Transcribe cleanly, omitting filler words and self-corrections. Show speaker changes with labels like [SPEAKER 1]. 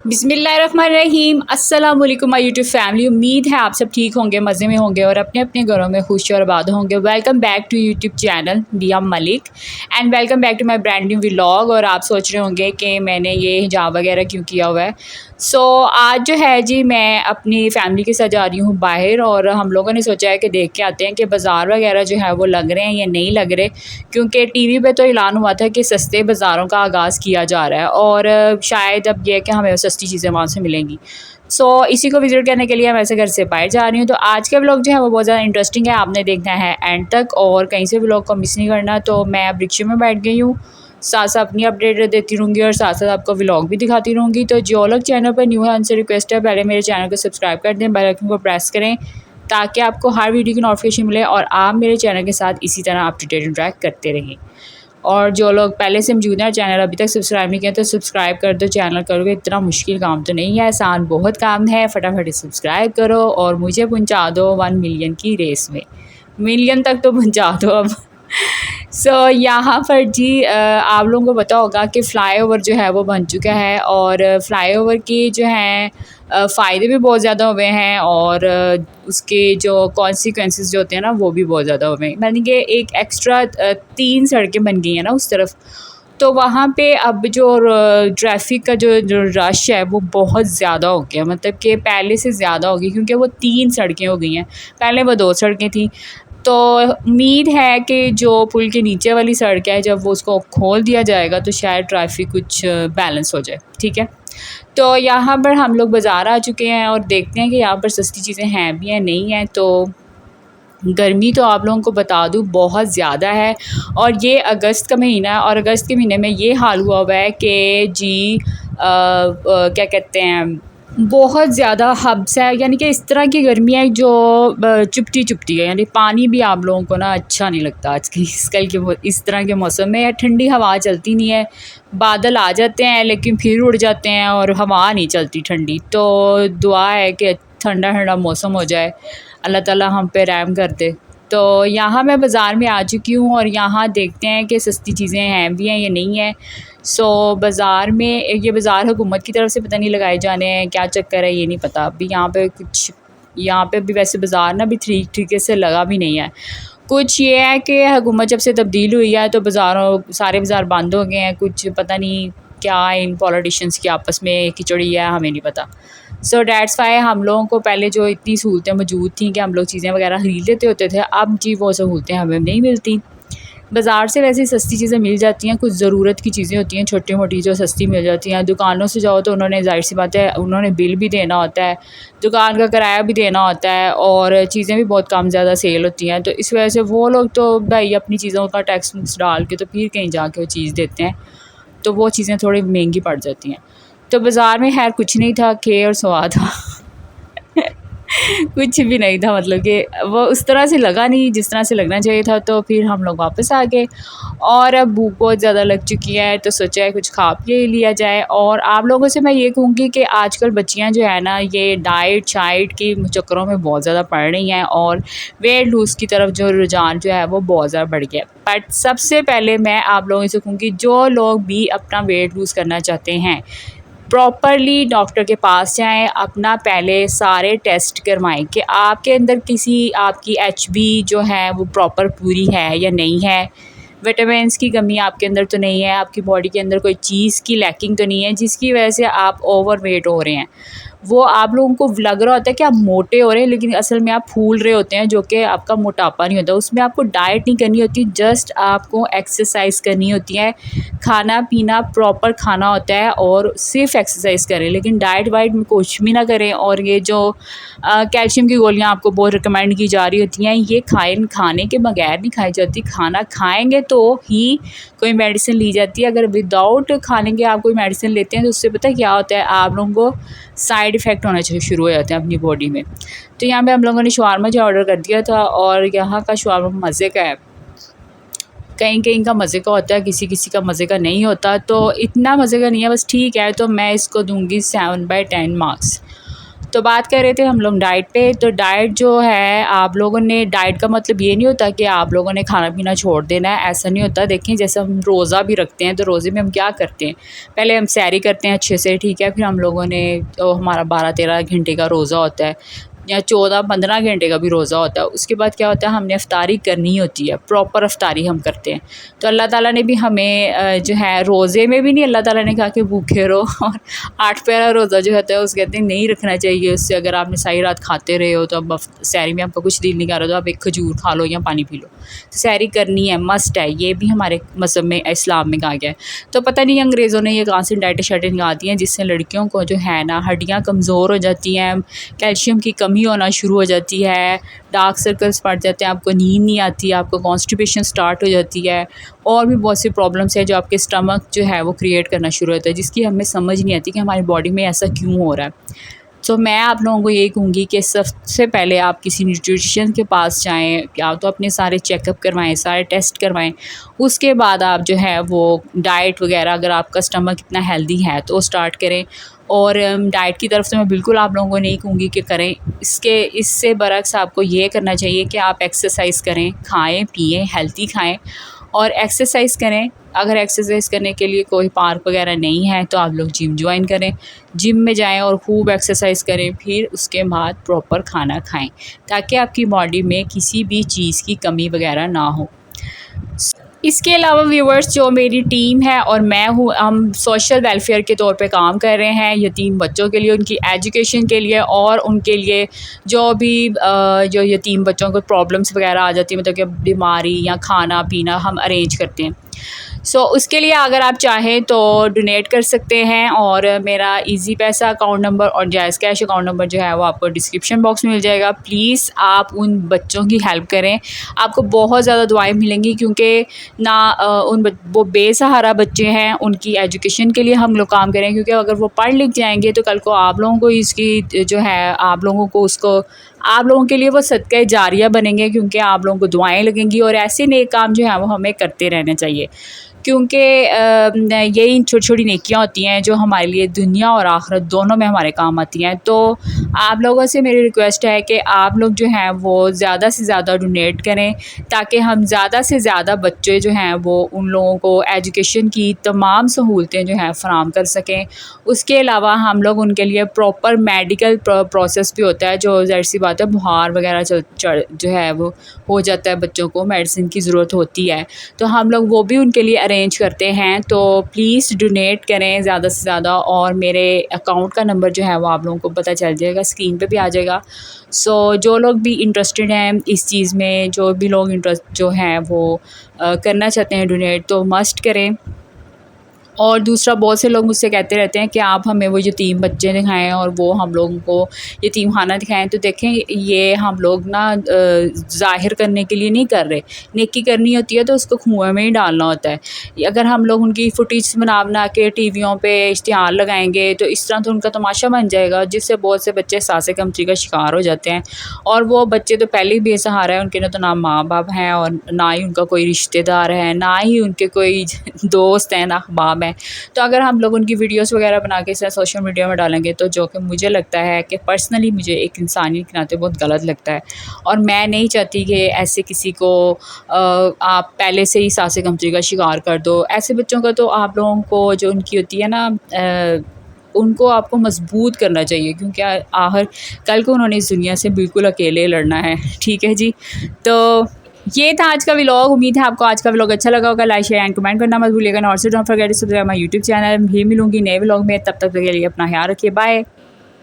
[SPEAKER 1] बिस्मिल्लाहिर्रहमानिर्रहीम। अस्सलाम वालेकुम माय यूट्यूब फैमिली। उम्मीद है आप सब ठीक होंगे, मज़े में होंगे और अपने अपने घरों में खुश और आबाद होंगे। Welcome back to YouTube channel Bia Malik and welcome back to my brand new vlog. और आप सोच रहे होंगे कि मैंने ये हिजाब वगैरह क्यों किया हुआ है। आज जो है जी, मैं अपनी फ़ैमिली के साथ जा रही हूँ बाहर और हम लोगों ने सोचा है कि देख के आते हैं कि बाज़ार वगैरह जो है वो लग रहे हैं या नहीं लग रहे, क्योंकि टीवी पे तो ऐलान हुआ था कि सस्ते बाज़ारों का आगाज़ किया जा रहा है और शायद अब ये है कि हमें सस्ती चीज़ें वहाँ से मिलेंगी। इसी को विज़िट करने के लिए मैं ऐसे घर से बाहर जा रही हूँ। तो आज का व्लॉग जो है वो बहुत ज़्यादा इंटरेस्टिंग है, आपने देखना है एंड तक और कहीं से व्लॉग को मिस नहीं करना। तो मैं अब रिक्शे में बैठ गई हूँ, साथ साथ अपनी अपडेट देती रहूँगी और साथ साथ आपको व्लॉग भी दिखाती रहूँगी। तो जो लोग चैनल पर न्यू है उनसे रिक्वेस्ट है, पहले मेरे चैनल को सब्सक्राइब कर दें, बेल आइकन को प्रेस करें ताकि आपको हर वीडियो की नोटिफिकेशन मिले और आप मेरे चैनल के साथ इसी तरह अप टू डेट इंटरेक्ट करते रहें। और जो लोग पहले से मौजूद हैं चैनल अभी तक सब्सक्राइब नहीं किया तो सब्सक्राइब कर दो। चैनल करोगे, इतना मुश्किल काम तो नहीं है, आसान बहुत काम है। फटाफट सब्सक्राइब करो और मुझे पहुंचा दो 1 मिलियन की रेस में। मिलियन तक तो पहुंचा दो अब। यहाँ पर जी आप लोगों को पता होगा कि फ़्लाईओवर जो है वो बन चुका है और फ़्लाईओवर के जो हैं फ़ायदे भी बहुत ज़्यादा हुए हैं और उसके जो कॉन्सिक्वेंसेस जो होते हैं ना वो भी बहुत ज़्यादा हुए हैं। यानी कि एक एक्स्ट्रा 3 सड़कें बन गई हैं ना उस तरफ, तो वहाँ पे अब जो ट्रैफिक का जो रश है वो बहुत ज़्यादा हो गया, मतलब कि पहले से ज़्यादा हो गई, क्योंकि वो 3 सड़कें हो गई हैं, पहले वो 2 सड़कें थी। तो उम्मीद है कि जो पुल के नीचे वाली सड़क है जब वो उसको खोल दिया जाएगा तो शायद ट्रैफिक कुछ बैलेंस हो जाए, ठीक है। तो यहाँ पर हम लोग बाज़ार आ चुके हैं और देखते हैं कि यहाँ पर सस्ती चीज़ें हैं भी हैं नहीं हैं। तो गर्मी तो आप लोगों को बता दूँ बहुत ज़्यादा है और ये अगस्त का महीना है और अगस्त के महीने में ये हाल हुआ हुआ है कि जी क्या कहते हैं, बहुत ज़्यादा हब्स है, यानी कि इस तरह की गर्मी है जो चुभती चुभती है, यानी पानी भी आप लोगों को ना अच्छा नहीं लगता आज की इस तरह के मौसम में। ठंडी हवा चलती नहीं है, बादल आ जाते हैं लेकिन फिर उड़ जाते हैं और हवा नहीं चलती ठंडी। तो दुआ है कि ठंडा ठंडा मौसम हो जाए, अल्लाह ताला हम पे रहम कर दे। तो यहाँ मैं बाज़ार में आ चुकी हूँ और यहाँ देखते हैं कि सस्ती चीज़ें हैं भी हैं या नहीं है। बाज़ार में ये बाज़ार हुकूमत की तरफ से पता नहीं लगाए जाने हैं, क्या चक्कर है ये नहीं पता। अभी यहाँ पे भी वैसे बाज़ार ना भी ठीक तरीके से लगा भी नहीं है। कुछ ये है कि हुकूमत जब से तब्दील हुई है तो सारे बाज़ार बंद हो गए हैं, कुछ पता नहीं क्या इन पॉलिटिशियंस की आपस में खिचड़ी है, हमें नहीं पता। डैट्स वाई हम लोगों को पहले जो इतनी सहूलतें मौजूद थी कि हम लोग चीज़ें वगैरह ख़रीद लेते होते थे, अब जी वो सहूलतें हमें नहीं मिलती। बाज़ार से वैसे सस्ती चीज़ें मिल जाती हैं, कुछ ज़रूरत की चीज़ें होती हैं छोटी मोटी जो सस्ती मिल जाती हैं। दुकानों से जाओ तो उन्होंने ज़ाहिर सी बात है उन्होंने बिल भी देना होता है, दुकान का किराया भी देना होता है और चीज़ें भी बहुत कम ज़्यादा सेल होती हैं। तो इस वजह से वो लोग तो भाई अपनी चीज़ों का टैक्स डाल के तो फिर कहीं जाके वो चीज़ देते हैं, तो वो चीज़ें थोड़ी महंगी पड़ जाती हैं। तो बाज़ार में खैर कुछ नहीं था, खे और सवा था। कुछ भी नहीं था, मतलब कि वो उस तरह से लगा नहीं जिस तरह से लगना चाहिए था। तो फिर हम लोग वापस आ गए और अब भूख बहुत ज़्यादा लग चुकी है तो सोचा है कुछ खा पी लिया जाए। और आप लोगों से मैं ये कहूँगी कि आजकल बच्चियाँ जो है ना ये डाइट शाइट के चक्करों में बहुत ज़्यादा पड़ रही हैं और वेट लूज़ की तरफ जो रुझान जो है वो बहुत ज़्यादा बढ़ गया। बट सबसे पहले मैं आप लोगों से कहूँगी जो लोग भी अपना वेट लूज़ करना चाहते हैं प्रॉपरली डॉक्टर के पास जाएं, अपना पहले सारे टेस्ट करवाएं कि आपके अंदर आपकी एचबी जो है वो प्रॉपर पूरी है या नहीं है, विटामिन्स की कमी आपके अंदर तो नहीं है, आपकी बॉडी के अंदर कोई चीज़ की लैकिंग तो नहीं है जिसकी वजह से आप ओवर वेट हो रहे हैं। वो आप लोगों को लग रहा होता है कि आप मोटे हो रहे हैं लेकिन असल में आप फूल रहे होते हैं, जो कि आपका मोटापा नहीं होता। उसमें आपको डाइट नहीं करनी होती, जस्ट आपको एक्सरसाइज करनी होती है, खाना पीना प्रॉपर खाना होता है और सिर्फ एक्सरसाइज करें, लेकिन डाइट वाइट में कुछ भी ना करें। और ये जो कैल्शियम की गोलियां आपको बहुत रिकमेंड की जा रही होती हैं, ये खाने के बगैर नहीं खाई जाती, खाना खाएंगे तो ही कोई मेडिसिन ली जाती है। अगर विदाउट खाने के आप कोई मेडिसिन लेते हैं तो उससे पता क्या होता है, आप लोगों को साइड इफ़ेक्ट होना शुरू हो जाते हैं अपनी बॉडी में। तो यहाँ पे हम लोगों ने शवारमा जो ऑर्डर कर दिया था और यहाँ का शवारमा मज़े का है, कहीं कहीं का मज़े का होता है, किसी किसी का मज़े का नहीं होता। तो इतना मज़े का नहीं है, बस ठीक है। तो मैं इसको दूंगी 7/10 मार्क्स। तो बात कर रहे थे हम लोग डाइट पे। तो डाइट जो है, आप लोगों ने, डाइट का मतलब ये नहीं होता कि आप लोगों ने खाना पीना छोड़ देना है, ऐसा नहीं होता। देखें, जैसे हम रोज़ा भी रखते हैं तो रोज़े में हम क्या करते हैं, पहले हम सैरी करते हैं अच्छे से, ठीक है, फिर हम लोगों ने, तो हमारा 12-13 घंटे का रोज़ा होता है या 14-15 घंटे का भी रोज़ा होता है। उसके बाद क्या होता है, हमने इफ्तारी करनी होती है, प्रॉपर इफ्तारी हम करते हैं। तो अल्लाह ताला ने भी हमें जो है, रोज़े में भी नहीं अल्लाह ताला ने कहा कि भूखे रहो, और 8 पैरा रोज़ा जो होता है उस कहते हैं नहीं रखना चाहिए। उससे अगर आपने सारी रात खाते रहे हो तो अब सैरी में आपका कुछ दिल नहीं कर रहा, तो आप एक खजूर खा लो या पानी पी लो। तो सैरी करनी है, मस्ट है, ये भी हमारे मज़हब में, इस्लाम में कहा गया है। तो पता नहीं अंग्रेज़ों ने ये कहाँ से डाइटें शाइटें निकाल दी हैं, जिससे लड़कियों को जो है ना, हड्डियाँ कमज़ोर हो जाती हैं, कैल्शियम की कमी होना शुरू हो जाती है, डार्क सर्कल्स पड़ जाते हैं, आपको नींद नहीं आती, आपको कॉन्स्टिपेशन स्टार्ट हो जाती है, और भी बहुत सी प्रॉब्लम्स है जो आपके स्टमक जो है वो क्रिएट करना शुरू होता है, जिसकी हमें समझ नहीं आती कि हमारी बॉडी में ऐसा क्यों हो रहा है। तो मैं आप लोगों को यही कहूँगी कि सबसे पहले आप किसी न्यूट्रिशन के पास जाएँ, या तो अपने सारे चेकअप करवाएँ, सारे टेस्ट करवाएँ। उसके बाद आप जो है वो डाइट वग़ैरह, अगर आपका स्टमक इतना हेल्दी है तो स्टार्ट करें। और डाइट की तरफ से मैं बिल्कुल आप लोगों को नहीं कहूँगी कि करें, इससे बरअक्स आपको ये करना चाहिए कि आप एक्सरसाइज़ करें, खाएँ पिएँ, हेल्दी खाएँ और एक्सरसाइज़ करें। अगर एक्सरसाइज़ करने के लिए कोई पार्क वगैरह नहीं है तो आप लोग जिम जॉइन करें, जिम में जाएं और खूब एक्सरसाइज़ करें, फिर उसके बाद प्रॉपर खाना खाएं, ताकि आपकी बॉडी में किसी भी चीज़ की कमी वगैरह ना हो। इसके अलावा व्यूवर्स, जो मेरी टीम है और मैं हूँ, हम सोशल वेलफेयर के तौर पे काम कर रहे हैं यतीम बच्चों के लिए, उनकी एजुकेशन के लिए, और उनके लिए जो भी जो यतीम बच्चों को प्रॉब्लम्स वगैरह आ जाती है, मतलब कि बीमारी या खाना पीना हम अरेंज करते हैं। सो उसके लिए अगर आप चाहें तो डोनेट कर सकते हैं, और मेरा इजी पैसा अकाउंट नंबर और जायज़ कैश अकाउंट नंबर जो है वो आपको डिस्क्रिप्शन बॉक्स में मिल जाएगा। प्लीज़ आप उन बच्चों की हेल्प करें, आपको बहुत ज़्यादा दुआएं मिलेंगी, क्योंकि ना वो बेसहारा बच्चे हैं, उनकी एजुकेशन के लिए हम लोग काम करें, क्योंकि अगर वो पढ़ लिख जाएंगे तो कल को आप लोगों को इसकी जो है, आप लोगों को उसको, आप लोगों के लिए वो सदका जारिया बनेंगे, क्योंकि आप लोगों को दुआएं लगेंगी। और ऐसे नेक काम जो है वो हमें करते रहना चाहिए, क्योंकि यही छोटी छोटी नेकियां होती हैं जो हमारे लिए दुनिया और आखिरत दोनों में हमारे काम आती हैं। तो आप लोगों से मेरी रिक्वेस्ट है कि आप लोग जो हैं वो ज़्यादा से ज़्यादा डोनेट करें, ताकि हम ज़्यादा से ज़्यादा बच्चे जो हैं वो, उन लोगों को एजुकेशन की तमाम सहूलतें जो हैं फ़राहम कर सकें। उसके अलावा हम लोग उनके लिए प्रॉपर मेडिकल प्रोसेस भी होता है, जो ज़ाहिर सी बात है, बुखार वगैरह जो है वो हो जाता है, बच्चों को मेडिसिन की ज़रूरत होती है, तो हम लोग वो भी उनके लिए अरेंज करते हैं। तो प्लीज़ डोनेट करें ज़्यादा से ज़्यादा, और मेरे अकाउंट का नंबर जो है वो आप लोगों को पता चल जाएगा, स्क्रीन पे भी आ जाएगा। सो जो लोग भी इंटरेस्टेड हैं इस चीज़ में, जो भी लोग इंटरेस्ट जो हैं वो करना चाहते हैं डोनेट, तो मस्ट करें। और दूसरा, बहुत से लोग मुझसे कहते रहते हैं कि आप हमें वो यतीम बच्चे दिखाएं और वो हम लोगों को यतीम खाना दिखाएं। तो देखें, ये हम लोग ना ज़ाहिर करने के लिए नहीं कर रहे, नेकी करनी होती है तो उसको कुएं में ही डालना होता है। अगर हम लोग उनकी फुटेज बना बना के टीवियों पे इश्तिहार लगाएंगे तो इस तरह तो उनका तमाशा बन जाएगा, जिससे बहुत से बच्चे सासे कमची का शिकार हो जाते हैं। और वो बच्चे तो पहले ही बेसहारा है, उनके ना तो ना माँ बाप हैं, और ना ही उनका कोई रिश्तेदार है, ना ही उनके कोई दोस्त हैं, ना अहबाब हैं। तो अगर हम लोग उनकी वीडियोस वगैरह बना के इसे सोशल मीडिया में डालेंगे, तो जो कि मुझे लगता है कि पर्सनली मुझे एक इंसानियत के नाते बहुत गलत लगता है, और मैं नहीं चाहती कि ऐसे किसी को आप पहले से ही सासे कमची का शिकार कर दो। ऐसे बच्चों का तो आप लोगों को, जो उनकी होती है ना, उनको आपको मजबूत करना चाहिए, क्योंकि आखिर कल को उन्होंने इस दुनिया से बिल्कुल अकेले लड़ना है। ठीक है जी, तो ये था आज का व्लॉग। उम्मीद है आपको आज का व्लॉग अच्छा लगा होगा। लाइक शेयर एंड कमेंट करना मत भूलिएगा। और से don't forget to subscribe my YouTube channel. भी मिलूंगी नए व्लॉग में, तब तक के लिए अपना ख्याल रखिए। बाय।